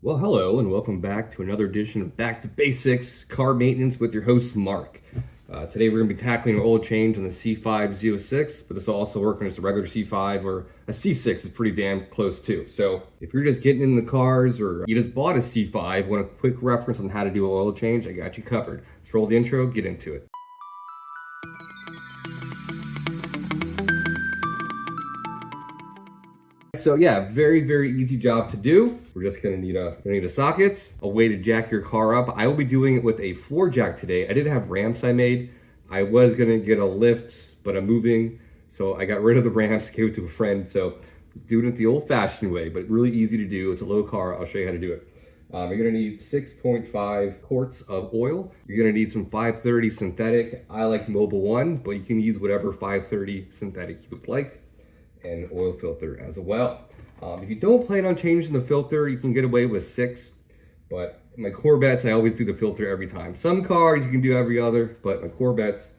Well, hello, and welcome back to another edition of Back to Basics Car Maintenance with your host, Mark. Today we're going to be tackling an oil change on the C5 Z06, but this will also work on just a regular C5 or a C6 is pretty damn close too. So if you're just getting in the cars or you just bought a C5, want a quick reference on how to do an oil change, I got you covered. Let's roll the intro, get into it. So yeah, very easy job to do. We're just gonna need a socket, a way to jack your car up. I will be doing it with a floor jack today. I did have ramps I made. I was gonna get a lift, but I'm moving, so I got rid of the ramps, gave it to a friend. So doing it the old-fashioned way, but really easy to do. It's a low car. I'll show you how to do it. You're gonna need 6.5 quarts of oil. You're gonna need some 530 synthetic. I like Mobil 1, but you can use whatever 530 synthetic you would like. And oil filter as well. If you don't plan on changing the filter, you can get away with 6, but my Corvettes, I always do the filter every time. Some cars you can do every other, but my Corvettes,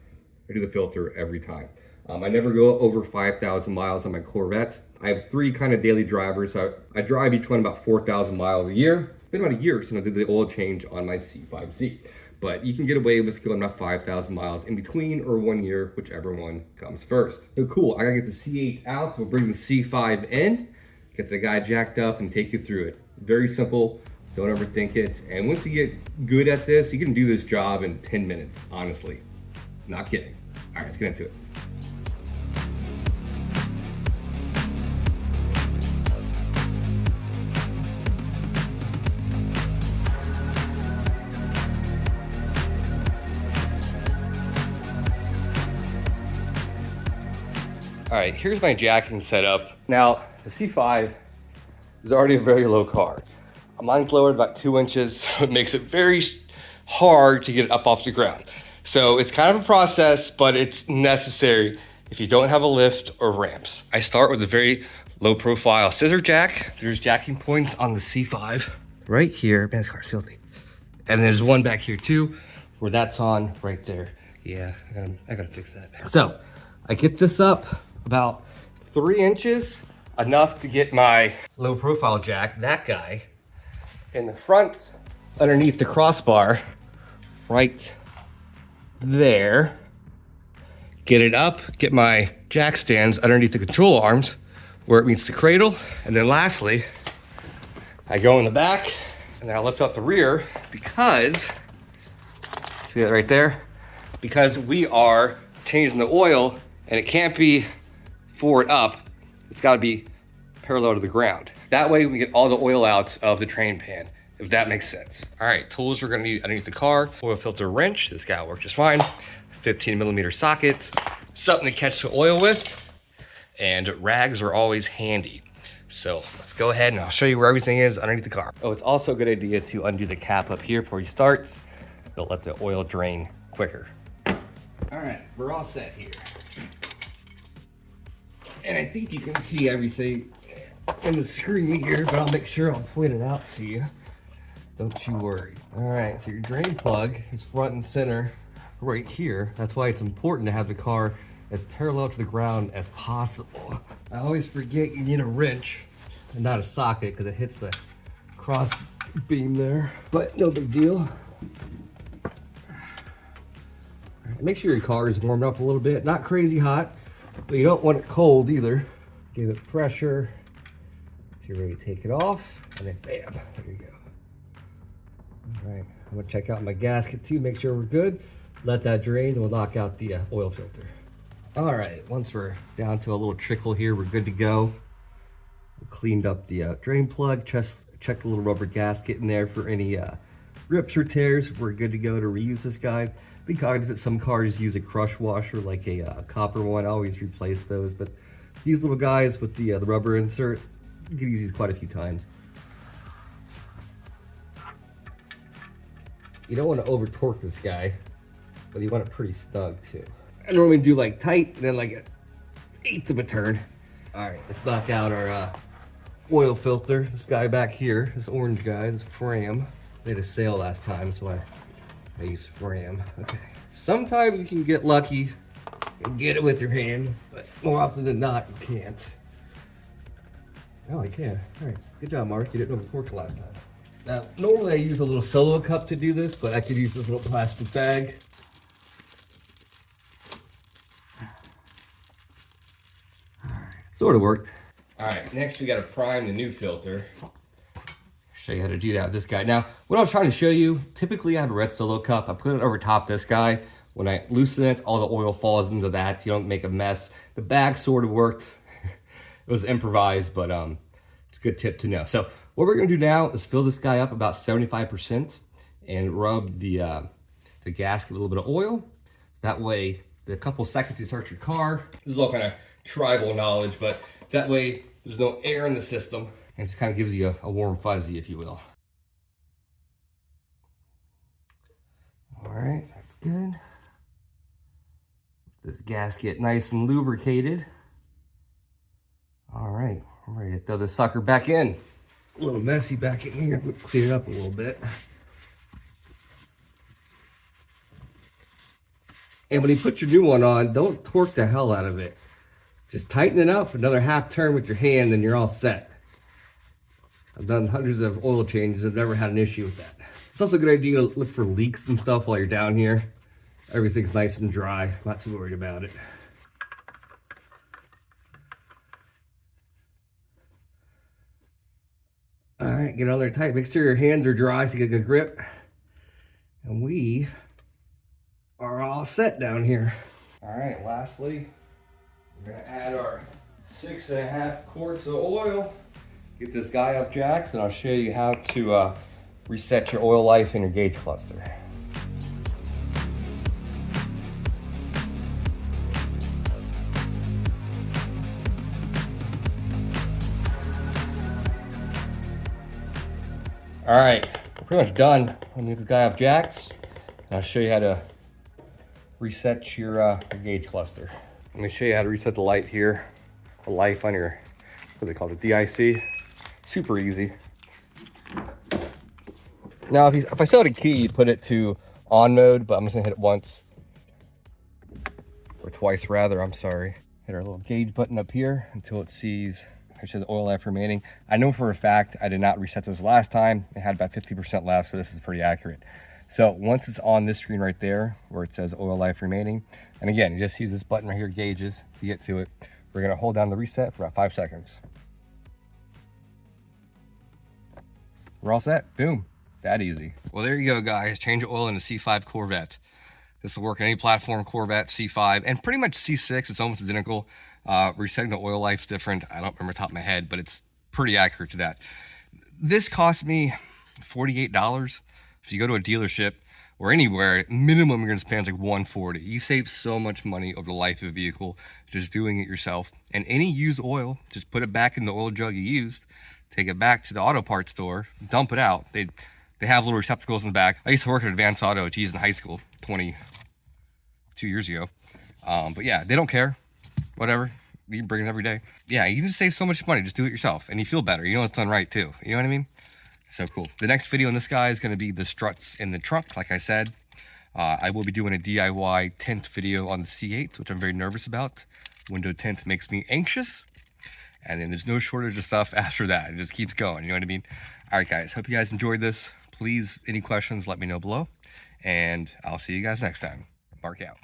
I do the filter every time. I never go over 5,000 miles on my Corvette. I have 3 kind of daily drivers, so I drive each one about 4,000 miles a year. It's been about a year since I did the oil change on my C5Z. But you can get away with going about 5,000 miles in between or 1 year, whichever one comes first. So cool, I gotta get the C8 out. We'll bring the C5 in, get the guy jacked up and take you through it. Very simple, don't overthink it. And once you get good at this, you can do this job in 10 minutes, honestly. Not kidding. All right, let's get into it. All right, here's my jacking setup. Now, the C5 is already a very low car. Mine's lowered about 2 inches, so it makes it very hard to get it up off the ground. So it's kind of a process, but it's necessary if you don't have a lift or ramps. I start with a very low profile scissor jack. There's jacking points on the C5 right here. Man, this car's filthy. And there's one back here too, where that's on right there. Yeah, I gotta fix that. So I get this up about 3 inches, enough to get my low profile jack, that guy, in the front underneath the crossbar, right there. Get it up, get my jack stands underneath the control arms where it meets the cradle. And then lastly, I go in the back and then I lift up the rear because, see that right there? Because we are changing the oil and it can't be forward up, it's gotta be parallel to the ground. That way we get all the oil out of the train pan, if that makes sense. All right, tools we're gonna need underneath the car: oil filter wrench, this guy will work just fine, 15mm socket, something to catch the oil with, and rags are always handy. So let's go ahead and I'll show you where everything is underneath the car. Oh, it's also a good idea to undo the cap up here before you start. It'll let the oil drain quicker. All right, we're all set here. And I think you can see everything in the screen here, but I'll make sure I'll point it out to you. Don't you worry. All right, so your drain plug is front and center right here. That's why it's important to have the car as parallel to the ground as possible. I always forget you need a wrench and not a socket because it hits the cross beam there, but no big deal. Make sure your car is warmed up a little bit, not crazy hot, but you don't want it cold either. Give it pressure. So you're ready to take it off, and then bam, there you go. All right, I'm gonna check out my gasket too, make sure we're good. Let that drain, and we'll knock out the oil filter. All right, once we're down to a little trickle here, we're good to go. We cleaned up the drain plug, just checked the little rubber gasket in there for any rips or tears. We're good to go to reuse this guy. Be cognizant some cars use a crush washer, like a copper one. I always replace those, but these little guys with the rubber insert, you can use these quite a few times. You don't want to over torque this guy, but you want it pretty snug too. I normally do like tight, and then like an 1/8 of a turn. All right, let's knock out our oil filter. This guy back here, this orange guy, this Fram. They had a sale last time, so I use Fram. Okay. Sometimes you can get lucky and get it with your hand, but more often than not, you can't. Oh, I can. All right. Good job, Mark. You didn't over torque last time. Now, normally I use a little solo cup to do this, but I could use this little plastic bag. All right, sort of worked. All right, next we got to prime the new filter. Show you how to do that with this guy. Now, what I was trying to show you, typically I have a red solo cup. I put it over top this guy. When I loosen it, all the oil falls into that. You don't make a mess. The bag sort of worked. It was improvised, but it's a good tip to know. So what we're gonna do now is fill this guy up about 75% and rub the gasket with a little bit of oil. That way, the couple seconds you start your car, this is all kind of tribal knowledge, but that way there's no air in the system and it just kind of gives you a warm fuzzy, if you will. All right, that's good. This gasket nice and lubricated. All right, I'm ready to throw this sucker back in. A little messy back in here, we'll clear it up a little bit. And when you put your new one on, don't torque the hell out of it. Just tighten it up, another half turn with your hand, and you're all set. I've done hundreds of oil changes, I've never had an issue with that. It's also a good idea to look for leaks and stuff while you're down here. Everything's nice and dry, not too worried about it. All right, get on there tight. Make sure your hands are dry so you get a good grip. And we are all set down here. All right, lastly, we're gonna add our 6.5 quarts of oil. Get this guy up jacked, and I'll show you how to reset your oil life in your gauge cluster. All right, we're pretty much done. Let me get this guy off jacks, and I'll show you how to reset your gauge cluster. Let me show you how to reset the light here, the life on your, what do they call it, DIC. Super easy. Now, if I still had a key, you put it to on mode, but I'm just gonna hit it once, or twice rather, I'm sorry. Hit our little gauge button up here until it sees, it says oil life remaining. I know for a fact I did not reset this last time. It had about 50% left, so this is pretty accurate. So once it's on this screen right there, where it says oil life remaining, and again, you just use this button right here, gauges, to get to it. We're gonna hold down the reset for about 5 seconds. We're all set, boom, that easy. Well, there you go, guys. Change your oil in a C5 Corvette. This will work on any platform, Corvette, C5, and pretty much C6, it's almost identical. Resetting the oil life's different. I don't remember the top of my head, but it's pretty accurate to that. This cost me $48. If you go to a dealership or anywhere, minimum you're gonna spend like $140. You save so much money over the life of a vehicle just doing it yourself. And any used oil, just put it back in the oil jug you used, take it back to the auto parts store, dump it out. They have little receptacles in the back. I used to work at Advanced Auto, geez, in high school 22 years ago. But yeah, they don't care. Whatever, you can bring it every day. Yeah, you can just save so much money. Just do it yourself, and you feel better. You know it's done right too. You know what I mean? So cool. The next video on this guy is going to be the struts in the trunk. Like I said, I will be doing a DIY tint video on the C8s, which I'm very nervous about. Window tint makes me anxious, and then there's no shortage of stuff after that. It just keeps going. You know what I mean? All right, guys. Hope you guys enjoyed this. Please, any questions, let me know below, and I'll see you guys next time. Mark out.